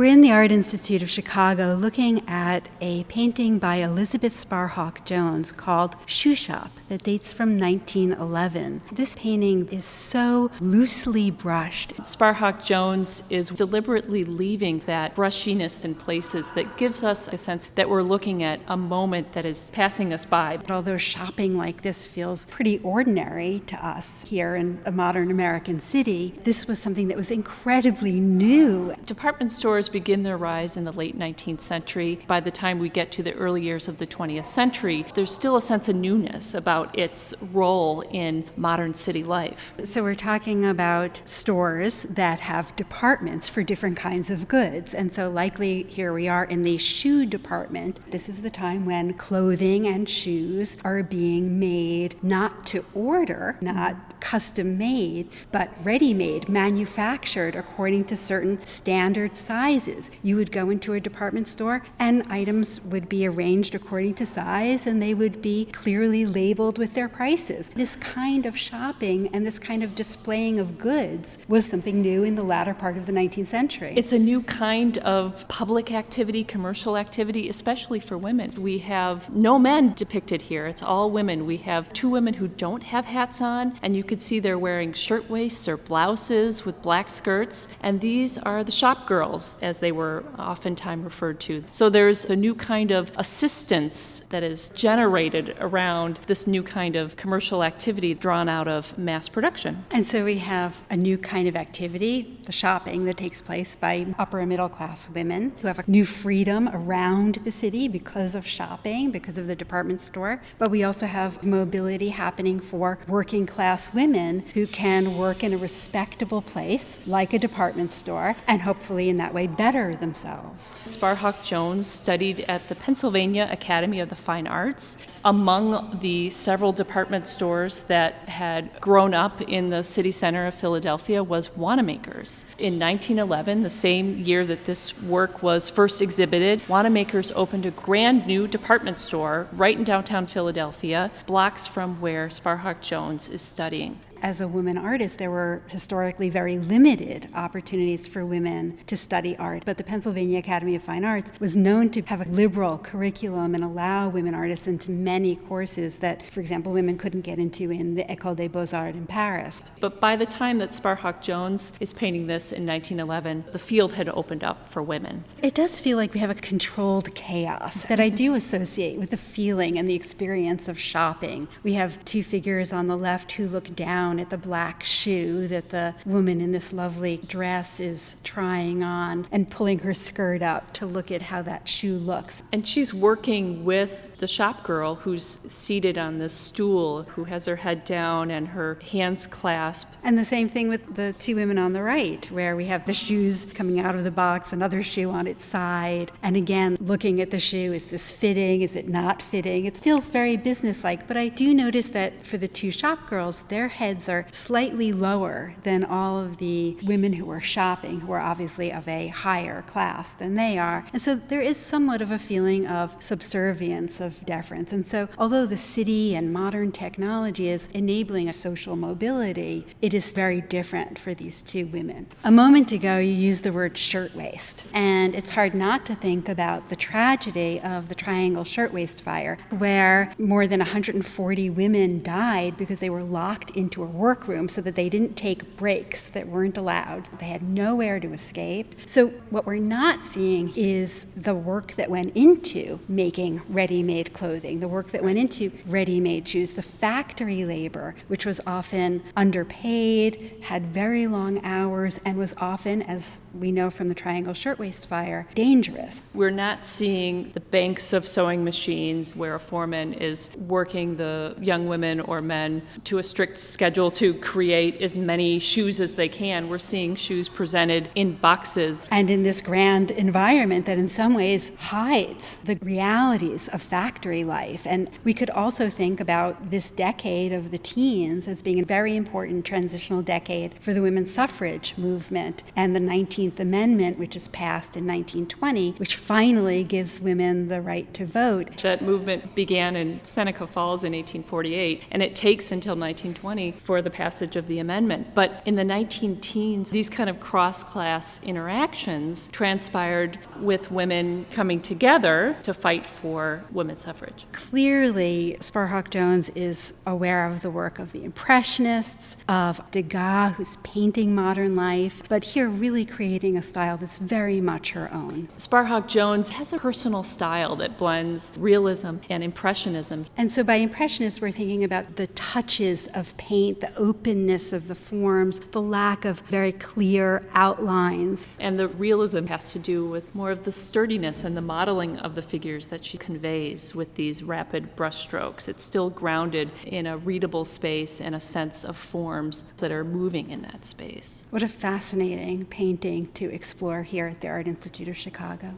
we're in the Art Institute of Chicago looking at a painting by Elizabeth Sparhawk-Jones called Shoe Shop that dates from 1911. This painting is so loosely brushed. Sparhawk-Jones is deliberately leaving that brushiness in places that gives us a sense that we're looking at a moment that is passing us by. Although shopping like this feels pretty ordinary to us here in a modern American city, this was something that was incredibly new. Department stores begin their rise in the late 19th century. By the time we get to the early years of the 20th century, there's still a sense of newness about its role in modern city life. So we're talking about stores that have departments for different kinds of goods. And so likely here we are in the shoe department. This is the time when clothing and shoes are being made not to order, not custom made, but ready-made, manufactured according to certain standard sizes. You would go into a department store and items would be arranged according to size and they would be clearly labeled with their prices. This kind of shopping and this kind of displaying of goods was something new in the latter part of the 19th century. It's a new kind of public activity, commercial activity, especially for women. We have no men depicted here. It's all women. We have two women who don't have hats on, and you could see they're wearing shirtwaists or blouses with black skirts, and these are the shop girls, as they were oftentimes referred to. So there's a new kind of assistance that is generated around this new kind of commercial activity drawn out of mass production. And so we have a new kind of activity, the shopping that takes place by upper and middle class women who have a new freedom around the city because of shopping, because of the department store. But we also have mobility happening for working class women who can work in a respectable place like a department store and hopefully in that way better themselves. Sparhawk-Jones studied at the Pennsylvania Academy of the Fine Arts. Among the several department stores that had grown up in the city center of Philadelphia was Wanamaker's. In 1911, the same year that this work was first exhibited, Wanamaker's opened a brand new department store right in downtown Philadelphia, blocks from where Sparhawk-Jones is studying. As a woman artist, there were historically very limited opportunities for women to study art. But the Pennsylvania Academy of Fine Arts was known to have a liberal curriculum and allow women artists into many courses that, for example, women couldn't get into in the École des Beaux-Arts in Paris. But by the time that Sparhawk-Jones is painting this in 1911, the field had opened up for women. It does feel like we have a controlled chaos that I do associate with the feeling and the experience of shopping. We have two figures on the left who look down at the black shoe that the woman in this lovely dress is trying on and pulling her skirt up to look at how that shoe looks. And she's working with the shop girl who's seated on this stool, who has her head down and her hands clasped. And the same thing with the two women on the right, where we have the shoes coming out of the box, another shoe on its side, and again, looking at the shoe, is this fitting, is it not fitting? It feels very businesslike, but I do notice that for the two shop girls, their heads are slightly lower than all of the women who are shopping, who are obviously of a higher class than they are. And so there is somewhat of a feeling of subservience, of deference. And so although the city and modern technology is enabling a social mobility, it is very different for these two women. A moment ago, you used the word shirtwaist, and it's hard not to think about the tragedy of the Triangle Shirtwaist Fire, where more than 140 women died because they were locked into a workroom so that they didn't take breaks that weren't allowed. They had nowhere to escape. So what we're not seeing is the work that went into making ready-made clothing, the work that went into ready-made shoes, the factory labor, which was often underpaid, had very long hours, and was often, as we know from the Triangle Shirtwaist Fire, dangerous. We're not seeing the banks of sewing machines where a foreman is working the young women or men to a strict schedule to create as many shoes as they can. We're seeing shoes presented in boxes. And in this grand environment that in some ways hides the realities of factory life. And we could also think about this decade of the teens as being a very important transitional decade for the women's suffrage movement and the 19th Amendment, which is passed in 1920, which finally gives women the right to vote. That movement began in Seneca Falls in 1848, and it takes until 1920 for the passage of the amendment. But in the 19-teens, these kind of cross-class interactions transpired with women coming together to fight for women's suffrage. Clearly, Sparhawk-Jones is aware of the work of the Impressionists, of Degas, who's painting modern life, but here really creating a style that's very much her own. Sparhawk-Jones has a personal style that blends realism and Impressionism. And so by Impressionist, we're thinking about the touches of paint, the openness of the forms, the lack of very clear outlines. And the realism has to do with more of the sturdiness and the modeling of the figures that she conveys with these rapid brushstrokes. It's still grounded in a readable space and a sense of forms that are moving in that space. What a fascinating painting to explore here at the Art Institute of Chicago.